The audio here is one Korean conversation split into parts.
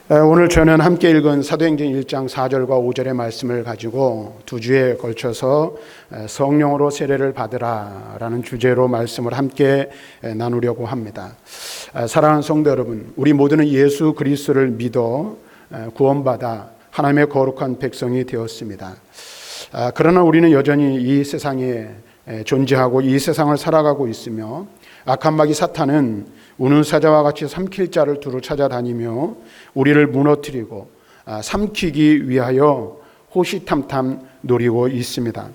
오늘 저는 함께 읽은 사도행전 1장 4절과 5절의 말씀을 가지고 두 주에 걸쳐서 성령으로 세례를 받으라라는 주제로 말씀을 함께 나누려고 합니다. 사랑하는 성도 여러분, 우리 모두는 예수 그리스도를 믿어 구원받아 하나님의 거룩한 백성이 되었습니다. 그러나 우리는 여전히 이 세상에 존재하고 이 세상을 살아가고 있으며 악한 마귀 사탄은 우는 사자와 같이 삼킬 자를 두루 찾아다니며 우리를 무너뜨리고 삼키기 위하여 호시탐탐 노리고 있습니다.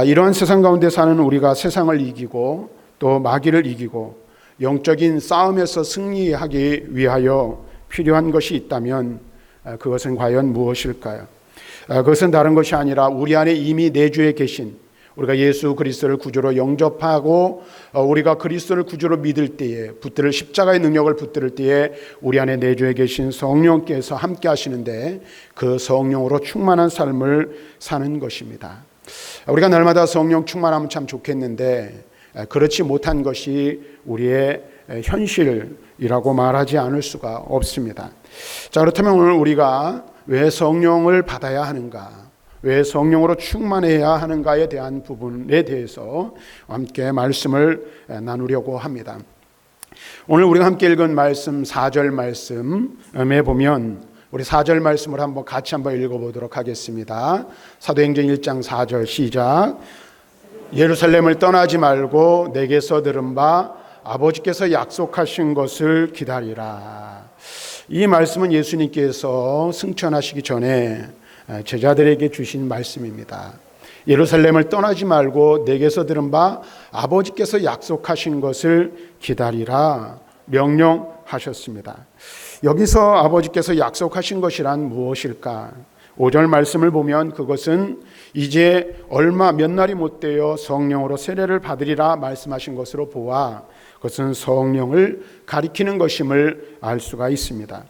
이러한 세상 가운데 사는 우리가 세상을 이기고 또 마귀를 이기고 영적인 싸움에서 승리하기 위하여 필요한 것이 있다면 그것은 과연 무엇일까요? 그것은 다른 것이 아니라 우리 안에 이미 내주에 계신 우리가 예수 그리스도를 구주로 영접하고 우리가 그리스도를 구주로 믿을 때에 붙들 십자가의 능력을 붙들 때에 우리 안에 내주에 계신 성령께서 함께 하시는데 그 성령으로 충만한 삶을 사는 것입니다. 우리가 날마다 성령 충만하면 참 좋겠는데 그렇지 못한 것이 우리의 현실이라고 말하지 않을 수가 없습니다. 자, 그렇다면 오늘 우리가 왜 성령을 받아야 하는가? 왜 성령으로 충만해야 하는가에 대한 부분에 대해서 함께 말씀을 나누려고 합니다. 오늘 우리가 함께 읽은 말씀 4절 말씀에 보면 우리 4절 말씀을 같이 한번 읽어보도록 하겠습니다. 사도행전 1장 4절 시작. 예루살렘을 떠나지 말고 내게서 들은 바 아버지께서 약속하신 것을 기다리라. 이 말씀은 예수님께서 승천하시기 전에 제자들에게 주신 말씀입니다. 예루살렘을 떠나지 말고 내게서 들은 바 아버지께서 약속하신 것을 기다리라 명령하셨습니다. 여기서 아버지께서 약속하신 것이란 무엇일까? 5절 말씀을 보면 그것은 이제 얼마 몇 날이 못 되어 성령으로 세례를 받으리라 말씀하신 것으로 보아 그것은 성령을 가리키는 것임을 알 수가 있습니다.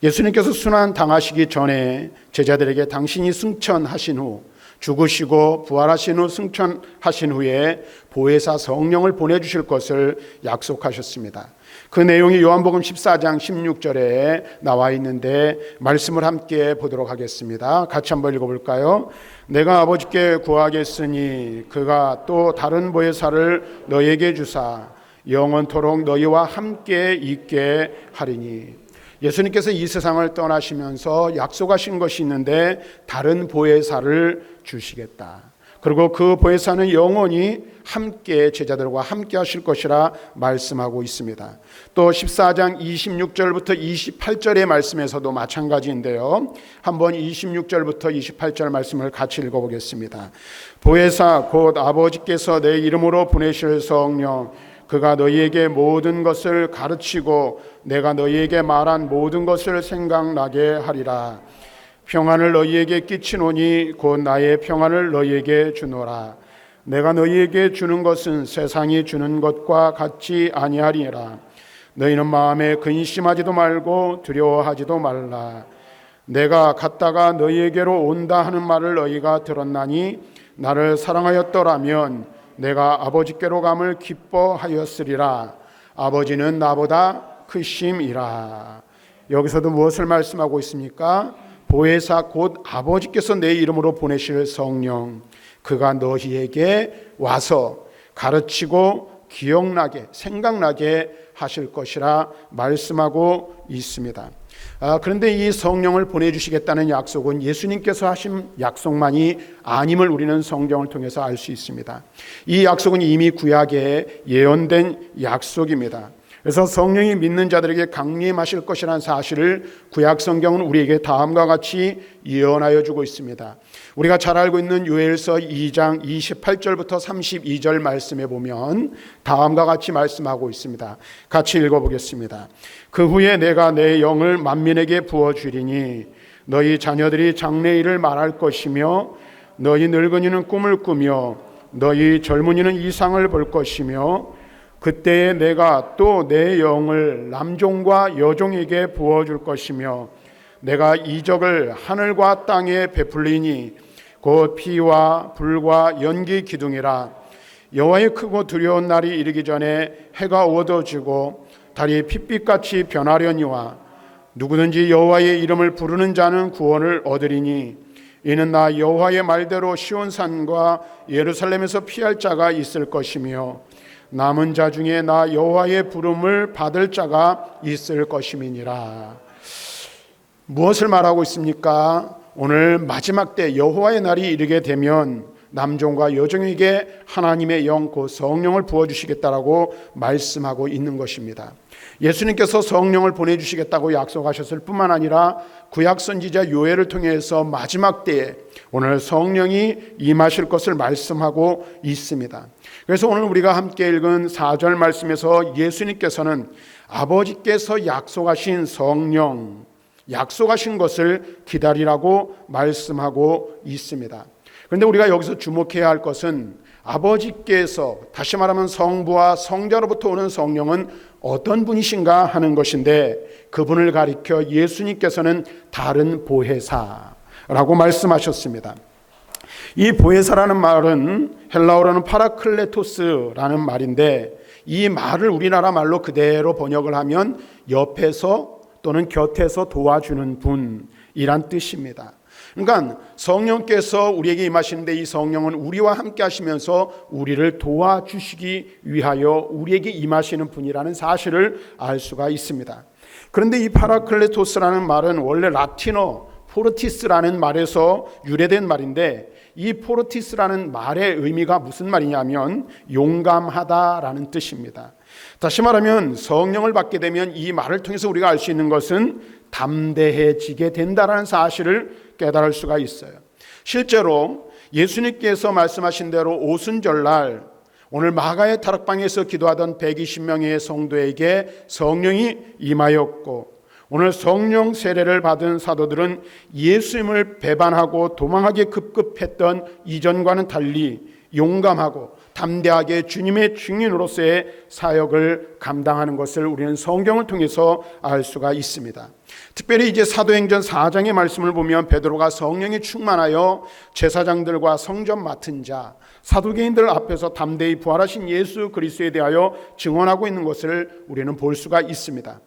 예수님께서 순환 당하시기 전에 제자들에게 당신이 승천하신 후 죽으시고 부활하신 후 승천하신 후에 보혜사 성령을 보내주실 것을 약속하셨습니다. 그 내용이 요한복음 14장 16절에 나와 있는데 말씀을 함께 보도록 하겠습니다. 같이 한번 읽어볼까요? 내가 아버지께 구하겠으니 그가 또 다른 보혜사를 너에게 주사 영원토록 너희와 함께 있게 하리니. 예수님께서 이 세상을 떠나시면서 약속하신 것이 있는데 다른 보혜사를 주시겠다. 그리고 그 보혜사는 영원히 함께 제자들과 함께 하실 것이라 말씀하고 있습니다. 또 14장 26절부터 28절의 말씀에서도 마찬가지인데요. 한번 26절부터 28절 말씀을 같이 읽어보겠습니다. 보혜사 곧 아버지께서 내 이름으로 보내실 성령 그가 너희에게 모든 것을 가르치고 내가 너희에게 말한 모든 것을 생각나게 하리라. 평안을 너희에게 끼치노니 곧 나의 평안을 너희에게 주노라. 내가 너희에게 주는 것은 세상이 주는 것과 같지 아니하리라. 너희는 마음에 근심하지도 말고 두려워하지도 말라. 내가 갔다가 너희에게로 온다 하는 말을 너희가 들었나니 나를 사랑하였더라면 내가 아버지께로 감을 기뻐하였으리라. 아버지는 나보다 크심이라. 여기서도 무엇을 말씀하고 있습니까? 보혜사 곧 아버지께서 내 이름으로 보내실 성령 그가 너희에게 와서 가르치고 기억나게 생각나게 하실 것이라 말씀하고 있습니다. 그런데 이 성령을 보내주시겠다는 약속은 예수님께서 하신 약속만이 아님을 우리는 성경을 통해서 알 수 있습니다. 이 약속은 이미 구약에 예언된 약속입니다. 그래서 성령이 믿는 자들에게 강림하실 것이라는 사실을 구약 성경은 우리에게 다음과 같이 예언하여 주고 있습니다. 우리가 잘 알고 있는 요엘서 2장 28절부터 32절 말씀에 보면 다음과 같이 말씀하고 있습니다. 같이 읽어보겠습니다. 그 후에 내가 내 영을 만민에게 부어주리니 너희 자녀들이 장래일을 말할 것이며 너희 늙은이는 꿈을 꾸며 너희 젊은이는 이상을 볼 것이며 그때에 내가 또 내 영을 남종과 여종에게 부어줄 것이며 내가 이적을 하늘과 땅에 베풀리니 곧 피와 불과 연기 기둥이라. 여호와의 크고 두려운 날이 이르기 전에 해가 어두워지고 달이 핏빛같이 변하려니와 누구든지 여호와의 이름을 부르는 자는 구원을 얻으리니 이는 나 여호와의 말대로 시온산과 예루살렘에서 피할 자가 있을 것이며 남은 자 중에 나 여호와의 부름을 받을 자가 있을 것임이니라. 무엇을 말하고 있습니까? 오늘 마지막 때 여호와의 날이 이르게 되면 남종과 여종에게 하나님의 영 곧 성령을 부어주시겠다라고 말씀하고 있는 것입니다. 예수님께서 성령을 보내주시겠다고 약속하셨을 뿐만 아니라 구약 선지자 요엘을 통해서 마지막 때에 오늘 성령이 임하실 것을 말씀하고 있습니다. 그래서 오늘 우리가 함께 읽은 4절 말씀에서 예수님께서는 아버지께서 약속하신 성령, 약속하신 것을 기다리라고 말씀하고 있습니다. 그런데 우리가 여기서 주목해야 할 것은 아버지께서, 다시 말하면 성부와 성자로부터 오는 성령은 어떤 분이신가 하는 것인데, 그분을 가리켜 예수님께서는 다른 보혜사라고 말씀하셨습니다. 이 보혜사라는 말은 헬라어로는 파라클레토스라는 말인데, 이 말을 우리나라 말로 그대로 번역을 하면 옆에서 또는 곁에서 도와주는 분이란 뜻입니다. 그러니까 성령께서 우리에게 임하시는데 이 성령은 우리와 함께 하시면서 우리를 도와주시기 위하여 우리에게 임하시는 분이라는 사실을 알 수가 있습니다. 그런데 이 파라클레토스라는 말은 원래 라틴어 포르티스라는 말에서 유래된 말인데, 이 포르티스라는 말의 의미가 무슨 말이냐면 용감하다라는 뜻입니다. 다시 말하면 성령을 받게 되면 이 말을 통해서 우리가 알 수 있는 것은 담대해지게 된다라는 사실을 깨달을 수가 있어요. 실제로 예수님께서 말씀하신 대로 오순절날 오늘 마가의 다락방에서 기도하던 120명의 성도에게 성령이 임하였고, 오늘 성령 세례를 받은 사도들은 예수님을 배반하고 도망하기 급급했던 이전과는 달리 용감하고 담대하게 주님의 증인으로서의 사역을 감당하는 것을 우리는 성경을 통해서 알 수가 있습니다. 특별히 이제 사도행전 4장의 말씀을 보면 베드로가 성령에 충만하여 제사장들과 성전 맡은 자, 사두개인들 앞에서 담대히 부활하신 예수 그리스도에 대하여 증언하고 있는 것을 우리는 볼 수가 있습니다.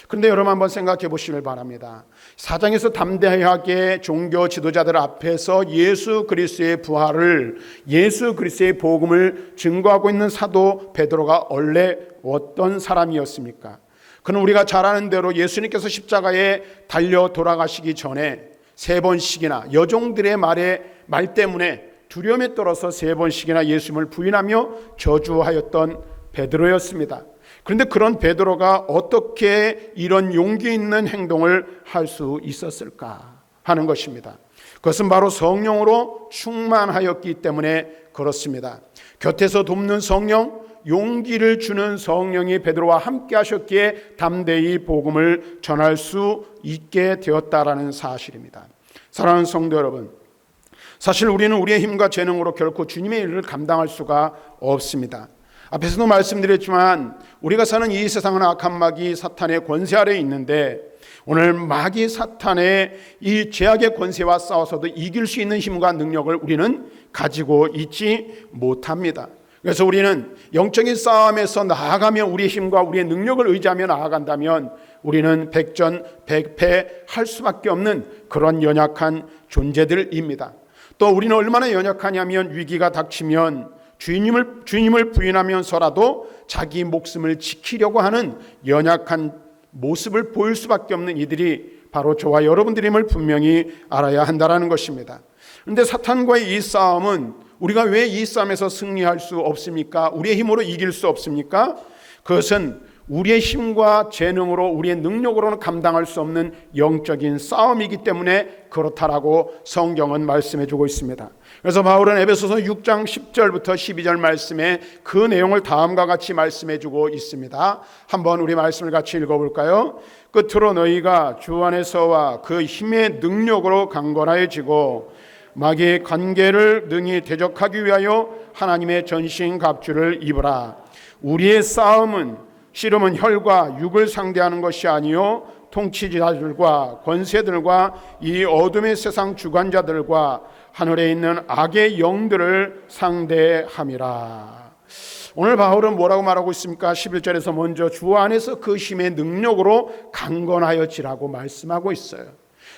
그런데 여러분 한번 생각해 보시길 바랍니다. 4장에서 담대하게 종교 지도자들 앞에서 예수 그리스도의 부활을, 예수 그리스도의 복음을 증거하고 있는 사도 베드로가 원래 어떤 사람이었습니까? 그는 우리가 잘 아는 대로 예수님께서 십자가에 달려 돌아가시기 전에 3번씩이나 여종들의 말 때문에 두려움에 떨어서 3번씩이나 예수님을 부인하며 저주하였던 베드로였습니다. 그런데 그런 베드로가 어떻게 이런 용기 있는 행동을 할 수 있었을까 하는 것입니다. 그것은 바로 성령으로 충만하였기 때문에 그렇습니다. 곁에서 돕는 성령, 용기를 주는 성령이 베드로와 함께 하셨기에 담대히 복음을 전할 수 있게 되었다라는 사실입니다. 사랑하는 성도 여러분, 사실 우리는 우리의 힘과 재능으로 결코 주님의 일을 감당할 수가 없습니다. 앞에서도 말씀드렸지만 우리가 사는 이 세상은 악한 마귀 사탄의 권세 아래에 있는데, 오늘 마귀 사탄의 이 죄악의 권세와 싸워서도 이길 수 있는 힘과 능력을 우리는 가지고 있지 못합니다. 그래서 우리는 영적인 싸움에서 나아가며 우리의 힘과 우리의 능력을 의지하며 나아간다면 우리는 백전백패할 수밖에 없는 그런 연약한 존재들입니다. 또 우리는 얼마나 연약하냐면 위기가 닥치면 주님을 부인하면서라도 자기 목숨을 지키려고 하는 연약한 모습을 보일 수밖에 없는 이들이 바로 저와 여러분들임을 분명히 알아야 한다는 것입니다. 그런데 사탄과의 이 싸움은 우리가 왜 이 싸움에서 승리할 수 없습니까? 우리의 힘으로 이길 수 없습니까? 그것은 우리의 힘과 재능으로, 우리의 능력으로는 감당할 수 없는 영적인 싸움이기 때문에 그렇다라고 성경은 말씀해주고 있습니다. 그래서 바울은 에베소서 6장 10절부터 12절 말씀에 그 내용을 다음과 같이 말씀해주고 있습니다. 한번 우리 말씀을 같이 읽어볼까요? 끝으로 너희가 주 안에서와 그 힘의 능력으로 강건하여지고 마귀의 관계를 능히 대적하기 위하여 하나님의 전신 갑주를 입으라. 우리의 싸움은 씨름은 혈과 육을 상대하는 것이 아니요 통치자들과 권세들과 이 어둠의 세상 주관자들과 하늘에 있는 악의 영들을 상대함이라. 오늘 바울은 뭐라고 말하고 있습니까? 11절에서 먼저 주 안에서 그 힘의 능력으로 강건하여지라고 말씀하고 있어요.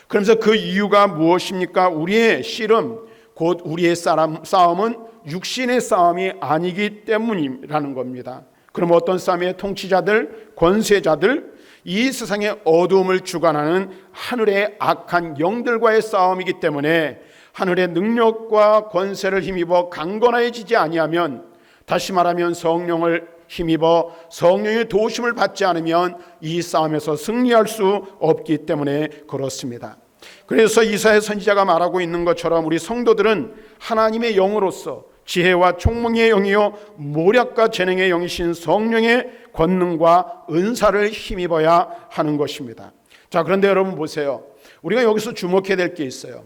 그러면서 그 이유가 무엇입니까? 우리의 씨름, 곧 우리의 싸움은 육신의 싸움이 아니기 때문이라는 겁니다. 그럼 어떤 싸움이에요? 통치자들, 권세자들, 이 세상의 어두움을 주관하는 하늘의 악한 영들과의 싸움이기 때문에 하늘의 능력과 권세를 힘입어 강건해지지 아니하면, 다시 말하면 성령을 힘입어 성령의 도우심을 받지 않으면 이 싸움에서 승리할 수 없기 때문에 그렇습니다. 그래서 이사야 선지자가 말하고 있는 것처럼 우리 성도들은 하나님의 영으로서 지혜와 총명의 영이요 모략과 재능의 영이신 성령의 권능과 은사를 힘입어야 하는 것입니다. 자, 그런데 여러분 보세요. 우리가 여기서 주목해야 될 게 있어요.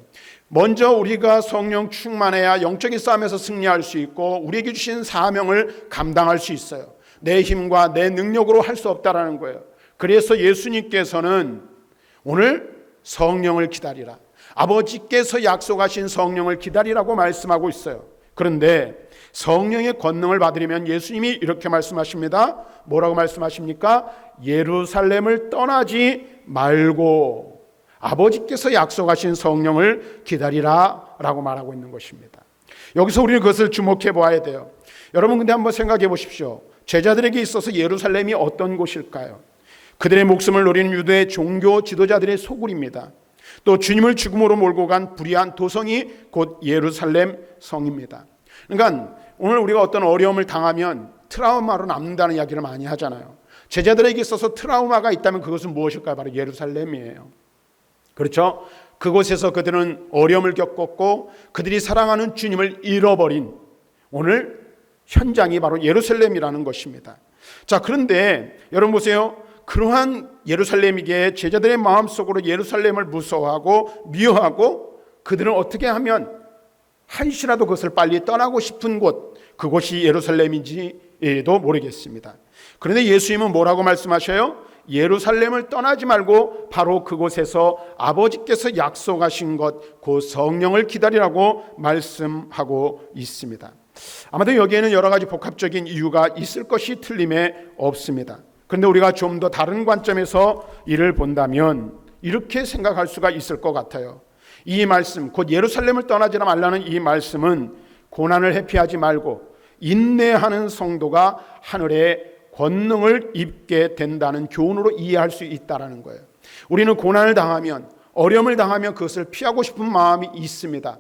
먼저 우리가 성령 충만해야 영적인 싸움에서 승리할 수 있고 우리에게 주신 사명을 감당할 수 있어요. 내 힘과 내 능력으로 할 수 없다라는 거예요. 그래서 예수님께서는 오늘 성령을 기다리라, 아버지께서 약속하신 성령을 기다리라고 말씀하고 있어요. 그런데 성령의 권능을 받으려면 예수님이 이렇게 말씀하십니다. 뭐라고 말씀하십니까? 예루살렘을 떠나지 말고 아버지께서 약속하신 성령을 기다리라 라고 말하고 있는 것입니다. 여기서 우리는 그것을 주목해 보아야 돼요. 여러분 근데 한번 생각해 보십시오. 제자들에게 있어서 예루살렘이 어떤 곳일까요? 그들의 목숨을 노리는 유대의 종교 지도자들의 소굴입니다. 또 주님을 죽음으로 몰고 간 불의한 도성이 곧 예루살렘 성입니다. 그러니까 오늘 우리가 어떤 어려움을 당하면 트라우마로 남는다는 이야기를 많이 하잖아요. 제자들에게 있어서 트라우마가 있다면 그것은 무엇일까요? 바로 예루살렘이에요. 그렇죠? 그곳에서 그들은 어려움을 겪었고 그들이 사랑하는 주님을 잃어버린 오늘 현장이 바로 예루살렘이라는 것입니다. 자, 그런데 여러분 보세요. 그러한 예루살렘이기에 제자들의 마음속으로 예루살렘을 무서워하고 미워하고 그들은 어떻게 하면 한시라도 그것을 빨리 떠나고 싶은 곳, 그곳이 예루살렘인지도 모르겠습니다. 그런데 예수님은 뭐라고 말씀하셔요? 예루살렘을 떠나지 말고 바로 그곳에서 아버지께서 약속하신 것, 그 성령을 기다리라고 말씀하고 있습니다. 아마도 여기에는 여러 가지 복합적인 이유가 있을 것이 틀림에 없습니다. 그런데 우리가 좀 더 다른 관점에서 이를 본다면 이렇게 생각할 수가 있을 것 같아요. 이 말씀, 곧 예루살렘을 떠나지 말라는 이 말씀은 고난을 회피하지 말고 인내하는 성도가 하늘의 권능을 입게 된다는 교훈으로 이해할 수 있다는 거예요. 우리는 고난을 당하면, 어려움을 당하면 그것을 피하고 싶은 마음이 있습니다.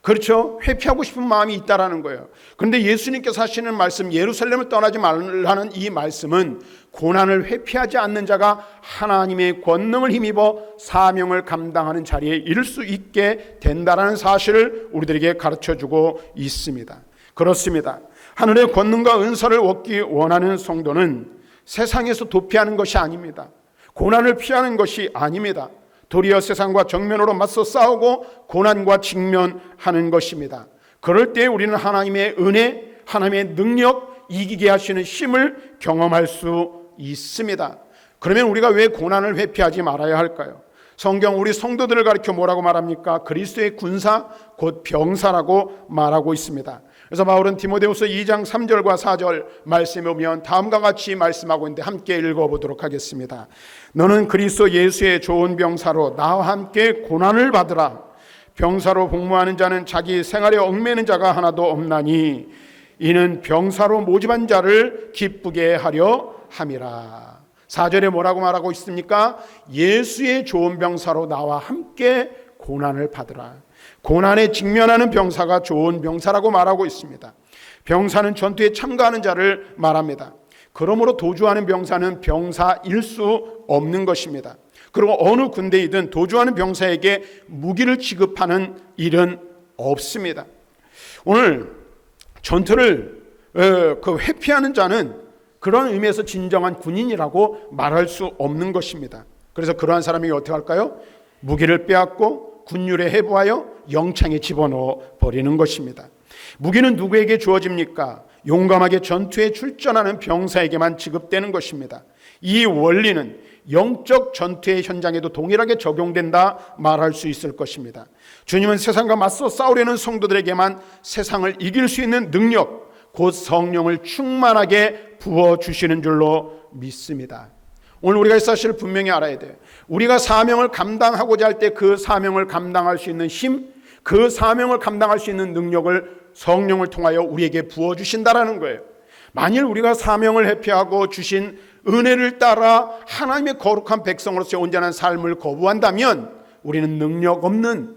그렇죠? 회피하고 싶은 마음이 있다라는 거예요. 그런데 예수님께서 하시는 말씀, 예루살렘을 떠나지 말라는 이 말씀은 고난을 회피하지 않는 자가 하나님의 권능을 힘입어 사명을 감당하는 자리에 이를 수 있게 된다라는 사실을 우리들에게 가르쳐주고 있습니다. 그렇습니다. 하늘의 권능과 은사를 얻기 원하는 성도는 세상에서 도피하는 것이 아닙니다. 고난을 피하는 것이 아닙니다. 도리어 세상과 정면으로 맞서 싸우고 고난과 직면하는 것입니다. 그럴 때 우리는 하나님의 은혜, 하나님의 능력, 이기게 하시는 힘을 경험할 수 있습니다. 그러면 우리가 왜 고난을 회피하지 말아야 할까요? 성경 우리 성도들을 가리켜 뭐라고 말합니까? 그리스도의 군사, 곧 병사라고 말하고 있습니다. 그래서 바울은 디모데후서 2장 3절과 4절 말씀에 보면 다음과 같이 말씀하고 있는데 함께 읽어보도록 하겠습니다. 너는 그리스도 예수의 좋은 병사로 나와 함께 고난을 받으라. 병사로 복무하는 자는 자기 생활에 얽매는 자가 하나도 없나니 이는 병사로 모집한 자를 기쁘게 하려 함이라. 4절에 뭐라고 말하고 있습니까? 예수의 좋은 병사로 나와 함께 고난을 받으라. 고난에 직면하는 병사가 좋은 병사라고 말하고 있습니다. 병사는 전투에 참가하는 자를 말합니다. 그러므로 도주하는 병사는 병사일 수 없는 것입니다. 그리고 어느 군대이든 도주하는 병사에게 무기를 지급하는 일은 없습니다. 오늘 전투를 회피하는 자는 그런 의미에서 진정한 군인이라고 말할 수 없는 것입니다. 그래서 그러한 사람이 어떻게 할까요? 무기를 빼앗고 군율에 해부하여 영창에 집어넣어 버리는 것입니다. 무기는 누구에게 주어집니까? 용감하게 전투에 출전하는 병사에게만 지급되는 것입니다. 이 원리는 영적 전투의 현장에도 동일하게 적용된다 말할 수 있을 것입니다. 주님은 세상과 맞서 싸우려는 성도들에게만 세상을 이길 수 있는 능력, 곧 성령을 충만하게 부어주시는 줄로 믿습니다. 오늘 우리가 이 사실을 분명히 알아야 돼요. 우리가 사명을 감당하고자 할 때 그 사명을 감당할 수 있는 힘, 그 사명을 감당할 수 있는 능력을 성령을 통하여 우리에게 부어주신다라는 거예요. 만일 우리가 사명을 회피하고 주신 은혜를 따라 하나님의 거룩한 백성으로서의 온전한 삶을 거부한다면 우리는 능력 없는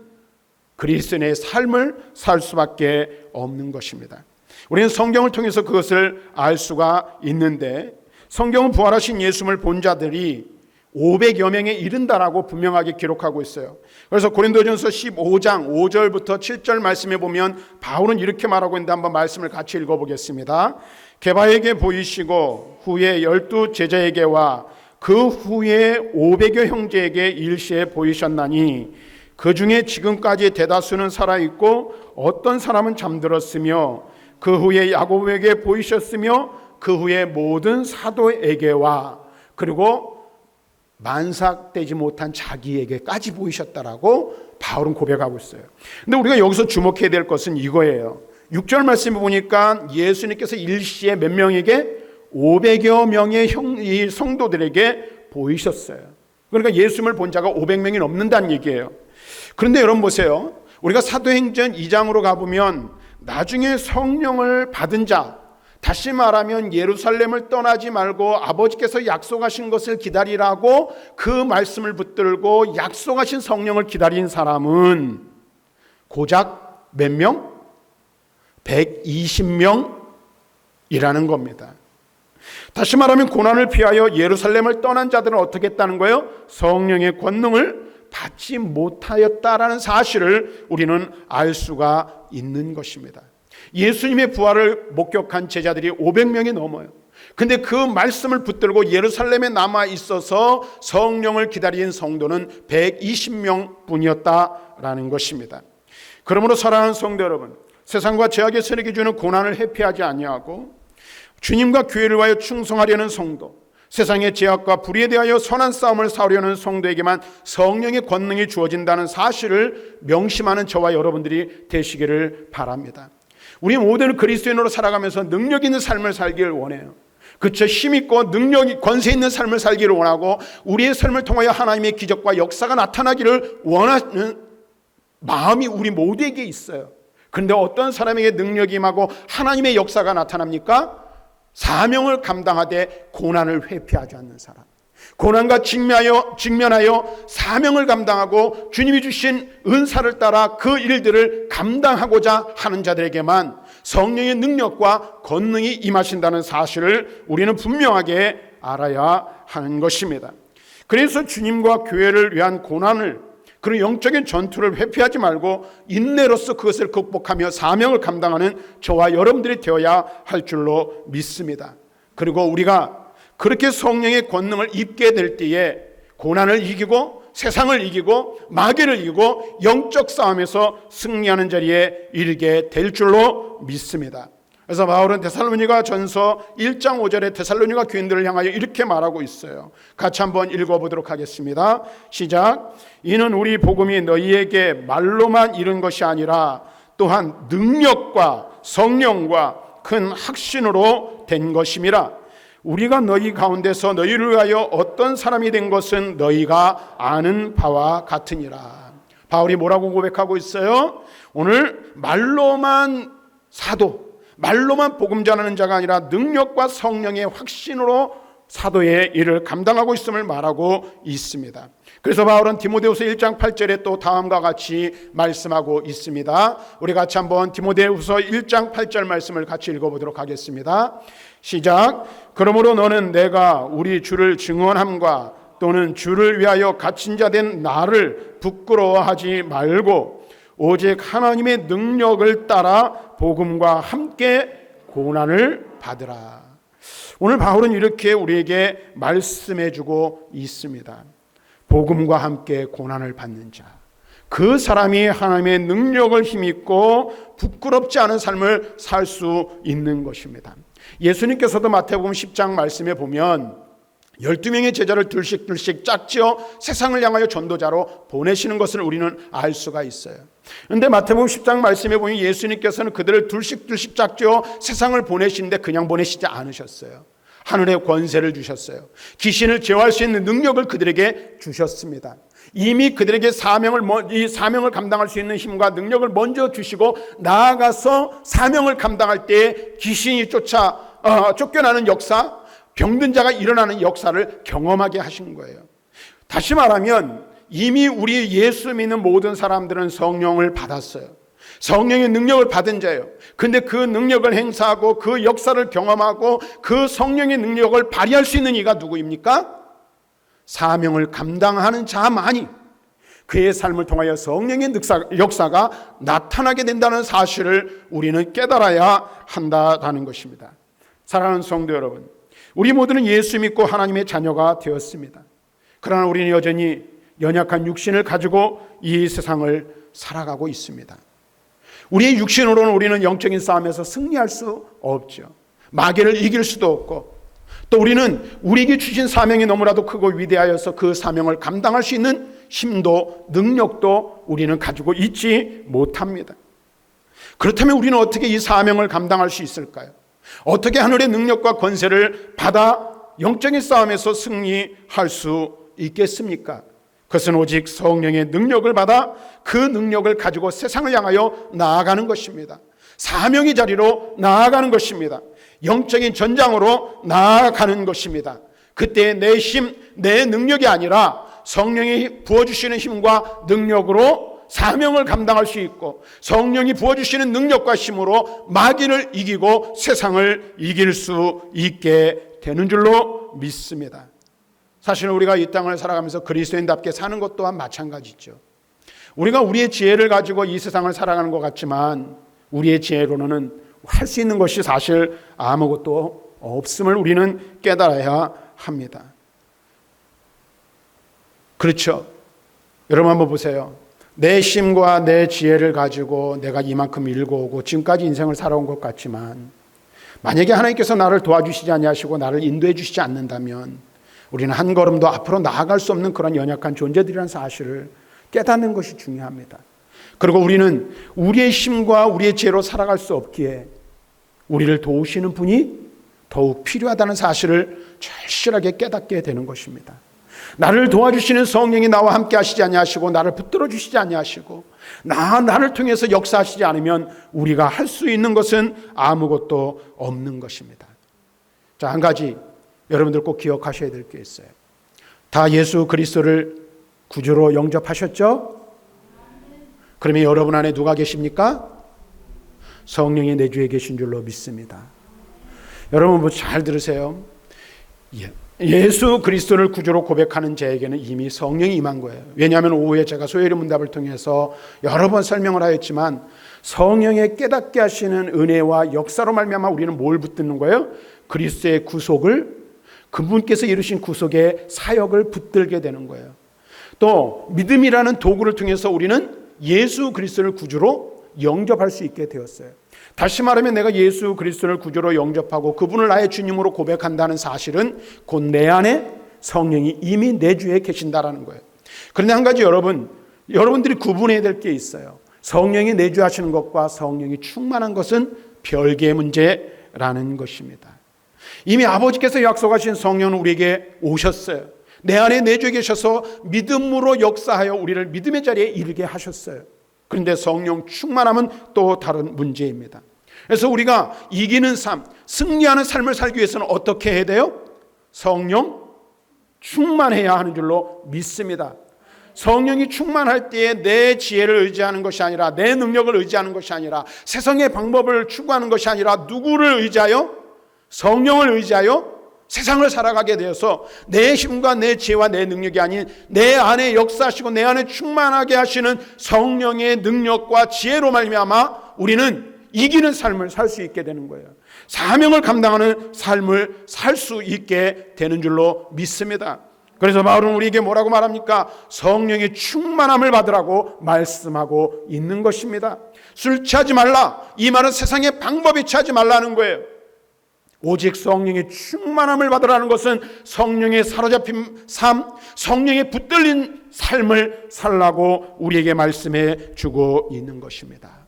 그리스도인의 삶을 살 수밖에 없는 것입니다. 우리는 성경을 통해서 그것을 알 수가 있는데, 성경은 부활하신 예수님을 본 자들이 500여 명에 이른다라고 분명하게 기록하고 있어요. 그래서 고린도전서 15장 5절부터 7절 말씀에 보면 바울은 이렇게 말하고 있는데 한번 말씀을 같이 읽어보겠습니다. 게바에게 보이시고 후에 12 제자에게와 그 후에 500여 형제에게 일시에 보이셨나니 그 중에 지금까지 대다수는 살아있고 어떤 사람은 잠들었으며 그 후에 야고보에게 보이셨으며 그 후에 모든 사도에게와 그리고 만삭되지 못한 자기에게까지 보이셨다라고 바울은 고백하고 있어요. 근데 우리가 여기서 주목해야 될 것은 이거예요. 6절 말씀을 보니까 예수님께서 일시에 몇 명에게 500여 명의 이 성도들에게 보이셨어요. 그러니까 예수님을 본 자가 500명이 넘는다는 얘기예요. 그런데 여러분 보세요. 우리가 사도행전 2장으로 가보면 나중에 성령을 받은 자, 다시 말하면 예루살렘을 떠나지 말고 아버지께서 약속하신 것을 기다리라고 그 말씀을 붙들고 약속하신 성령을 기다린 사람은 고작 몇 명? 120명이라는 겁니다. 다시 말하면 고난을 피하여 예루살렘을 떠난 자들은 어떻게 했다는 거예요? 성령의 권능을 받지 못하였다라는 사실을 우리는 알 수가 있는 것입니다. 예수님의 부활을 목격한 제자들이 500명이 넘어요. 근데 그 말씀을 붙들고 예루살렘에 남아 있어서 성령을 기다린 성도는 120명 뿐이었다라는 것입니다. 그러므로 사랑하는 성도 여러분, 세상과 죄악의 세력이 주는 고난을 회피하지 아니하고 주님과 교회를 위하여 충성하려는 성도, 세상의 죄악과 불의에 대하여 선한 싸움을 싸우려는 성도에게만 성령의 권능이 주어진다는 사실을 명심하는 저와 여러분들이 되시기를 바랍니다. 우리 모두는 그리스도인으로 살아가면서 능력 있는 삶을 살기를 원해요. 그렇죠. 힘있고 능력이 권세 있는 삶을 살기를 원하고 우리의 삶을 통하여 하나님의 기적과 역사가 나타나기를 원하는 마음이 우리 모두에게 있어요. 그런데 어떤 사람에게 능력이 임하고 하나님의 역사가 나타납니까? 사명을 감당하되 고난을 회피하지 않는 사람, 고난과 직면하여 사명을 감당하고 주님이 주신 은사를 따라 그 일들을 감당하고자 하는 자들에게만 성령의 능력과 권능이 임하신다는 사실을 우리는 분명하게 알아야 하는 것입니다. 그래서 주님과 교회를 위한 고난을, 그런 영적인 전투를 회피하지 말고 인내로서 그것을 극복하며 사명을 감당하는 저와 여러분들이 되어야 할 줄로 믿습니다. 그리고 우리가 그렇게 성령의 권능을 입게 될 때에 고난을 이기고 세상을 이기고 마귀를 이기고 영적 싸움에서 승리하는 자리에 이르게 될 줄로 믿습니다. 그래서 바울은 데살로니가 전서 1장 5절에 데살로니가 교인들을 향하여 이렇게 말하고 있어요. 같이 한번 읽어보도록 하겠습니다. 시작. 이는 우리 복음이 너희에게 말로만 이른 것이 아니라 또한 능력과 성령과 큰 확신으로 된 것임이라. 우리가 너희 가운데서 너희를 위하여 어떤 사람이 된 것은 너희가 아는 바와 같으니라. 바울이 뭐라고 고백하고 있어요? 오늘 말로만 사도, 말로만 복음 전하는 자가 아니라 능력과 성령의 확신으로 사도의 일을 감당하고 있음을 말하고 있습니다. 그래서 바울은 디모데후서 1장 8절에 또 다음과 같이 말씀하고 있습니다. 우리 같이 한번 디모데후서 1장 8절 말씀을 같이 읽어보도록 하겠습니다. 시작. 그러므로 너는 내가 우리 주를 증언함과 또는 주를 위하여 갇힌 자 된 나를 부끄러워하지 말고 오직 하나님의 능력을 따라 복음과 함께 고난을 받으라. 오늘 바울은 이렇게 우리에게 말씀해주고 있습니다. 복음과 함께 고난을 받는 자, 그 사람이 하나님의 능력을 힘입고 부끄럽지 않은 삶을 살 수 있는 것입니다. 예수님께서도 마태복음 10장 말씀에 보면 12명의 제자를 둘씩 짝지어 세상을 향하여 전도자로 보내시는 것을 우리는 알 수가 있어요. 그런데 마태복음 10장 말씀에 보면 예수님께서는 그들을 둘씩 짝지어 세상을 보내시는데 그냥 보내시지 않으셨어요. 하늘의 권세를 주셨어요. 귀신을 제어할 수 있는 능력을 그들에게 주셨습니다. 이미 그들에게 이 사명을 감당할 수 있는 힘과 능력을 먼저 주시고 나아가서 사명을 감당할 때 귀신이 쫓겨나는 역사, 병든 자가 일어나는 역사를 경험하게 하신 거예요. 다시 말하면 이미 우리 예수 믿는 모든 사람들은 성령을 받았어요. 성령의 능력을 받은 자예요. 근데 그 능력을 행사하고 그 역사를 경험하고 그 성령의 능력을 발휘할 수 있는 이가 누구입니까? 사명을 감당하는 자만이 그의 삶을 통하여 성령의 역사가 나타나게 된다는 사실을 우리는 깨달아야 한다는 것입니다. 사랑하는 성도 여러분, 우리 모두는 예수 믿고 하나님의 자녀가 되었습니다. 그러나 우리는 여전히 연약한 육신을 가지고 이 세상을 살아가고 있습니다. 우리의 육신으로는 우리는 영적인 싸움에서 승리할 수 없죠. 마귀를 이길 수도 없고, 또 우리는 우리에게 주신 사명이 너무나도 크고 위대하여서 그 사명을 감당할 수 있는 힘도 능력도 우리는 가지고 있지 못합니다. 그렇다면 우리는 어떻게 이 사명을 감당할 수 있을까요? 어떻게 하늘의 능력과 권세를 받아 영적인 싸움에서 승리할 수 있겠습니까? 그것은 오직 성령의 능력을 받아 그 능력을 가지고 세상을 향하여 나아가는 것입니다. 사명의 자리로 나아가는 것입니다. 영적인 전장으로 나아가는 것입니다. 그때 내 힘, 내 능력이 아니라 성령이 부어주시는 힘과 능력으로 사명을 감당할 수 있고, 성령이 부어주시는 능력과 힘으로 마귀를 이기고 세상을 이길 수 있게 되는 줄로 믿습니다. 사실 우리가 이 땅을 살아가면서 그리스도인답게 사는 것 또한 마찬가지죠. 우리가 우리의 지혜를 가지고 이 세상을 살아가는 것 같지만 우리의 지혜로는 할 수 있는 것이 사실 아무것도 없음을 우리는 깨달아야 합니다. 그렇죠. 여러분 한번 보세요. 내 힘과 내 지혜를 가지고 내가 이만큼 일궈오고 지금까지 인생을 살아온 것 같지만, 만약에 하나님께서 나를 도와주시지 아니하시고 나를 인도해 주시지 않는다면 우리는 한 걸음도 앞으로 나아갈 수 없는 그런 연약한 존재들이라는 사실을 깨닫는 것이 중요합니다. 그리고 우리는 우리의 힘과 우리의 지혜로 살아갈 수 없기에 우리를 도우시는 분이 더욱 필요하다는 사실을 절실하게 깨닫게 되는 것입니다. 나를 도와주시는 성령이 나와 함께 하시지 아니하시고 나를 붙들어 주시지 아니하시고 나를 통해서 역사하시지 않으면 우리가 할 수 있는 것은 아무것도 없는 것입니다. 자, 한 가지 여러분들 꼭 기억하셔야 될 게 있어요. 다 예수 그리스도를 구주로 영접하셨죠? 그러면 여러분 안에 누가 계십니까? 성령이 내주에 계신 줄로 믿습니다. 여러분 잘 들으세요. 예수 그리스도를 구주로 고백하는 자에게는 이미 성령이 임한 거예요. 왜냐하면 오후에 제가 소요리 문답을 통해서 여러 번 설명을 하였지만 성령의 깨닫게 하시는 은혜와 역사로 말미암아 우리는 뭘 붙드는 거예요? 그리스도의 구속을, 그분께서 이루신 구속의 사역을 붙들게 되는 거예요. 또 믿음이라는 도구를 통해서 우리는 예수 그리스도를 구주로 영접할 수 있게 되었어요. 다시 말하면 내가 예수 그리스도를 구주로 영접하고 그분을 나의 주님으로 고백한다는 사실은 곧 내 안에 성령이 이미 내 주에 계신다라는 거예요. 그런데 한 가지 여러분들이 구분해야 될 게 있어요. 성령이 내주하시는 것과 성령이 충만한 것은 별개의 문제라는 것입니다. 이미 아버지께서 약속하신 성령은 우리에게 오셨어요. 내 안에 내주에 계셔서 믿음으로 역사하여 우리를 믿음의 자리에 이르게 하셨어요. 그런데 성령 충만함은 또 다른 문제입니다. 그래서 우리가 이기는 삶, 승리하는 삶을 살기 위해서는 어떻게 해야 돼요? 성령 충만해야 하는 줄로 믿습니다. 성령이 충만할 때에 내 지혜를 의지하는 것이 아니라, 내 능력을 의지하는 것이 아니라, 세상의 방법을 추구하는 것이 아니라 누구를 의지하여? 성령을 의지하여 세상을 살아가게 되어서 내 힘과 내 지혜와 내 능력이 아닌 내 안에 역사하시고 내 안에 충만하게 하시는 성령의 능력과 지혜로 말미암아 우리는 이기는 삶을 살 수 있게 되는 거예요. 사명을 감당하는 삶을 살 수 있게 되는 줄로 믿습니다. 그래서 바울은 우리에게 뭐라고 말합니까? 성령의 충만함을 받으라고 말씀하고 있는 것입니다. 술 취하지 말라, 이 말은 세상의 방법에 취하지 말라는 거예요. 오직 성령의 충만함을 받으라는 것은 성령의 사로잡힌 삶, 성령의 붙들린 삶을 살라고 우리에게 말씀해 주고 있는 것입니다.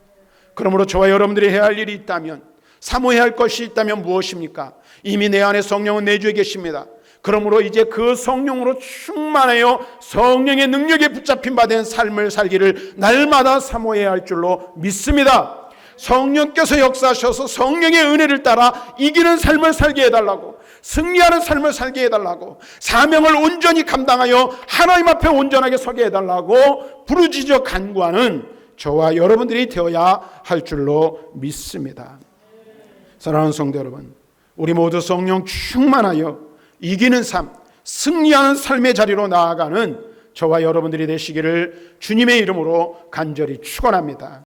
그러므로 저와 여러분들이 해야 할 일이 있다면, 사모해야 할 것이 있다면 무엇입니까? 이미 내 안에 성령은 내주에 계십니다. 그러므로 이제 그 성령으로 충만하여 성령의 능력에 붙잡힌 바 된 삶을 살기를 날마다 사모해야 할 줄로 믿습니다. 성령께서 역사하셔서 성령의 은혜를 따라 이기는 삶을 살게 해달라고, 승리하는 삶을 살게 해달라고, 사명을 온전히 감당하여 하나님 앞에 온전하게 서게 해달라고 부르짖어 간구하는 저와 여러분들이 되어야 할 줄로 믿습니다. 사랑하는 성도 여러분, 우리 모두 성령 충만하여 이기는 삶, 승리하는 삶의 자리로 나아가는 저와 여러분들이 되시기를 주님의 이름으로 간절히 축원합니다.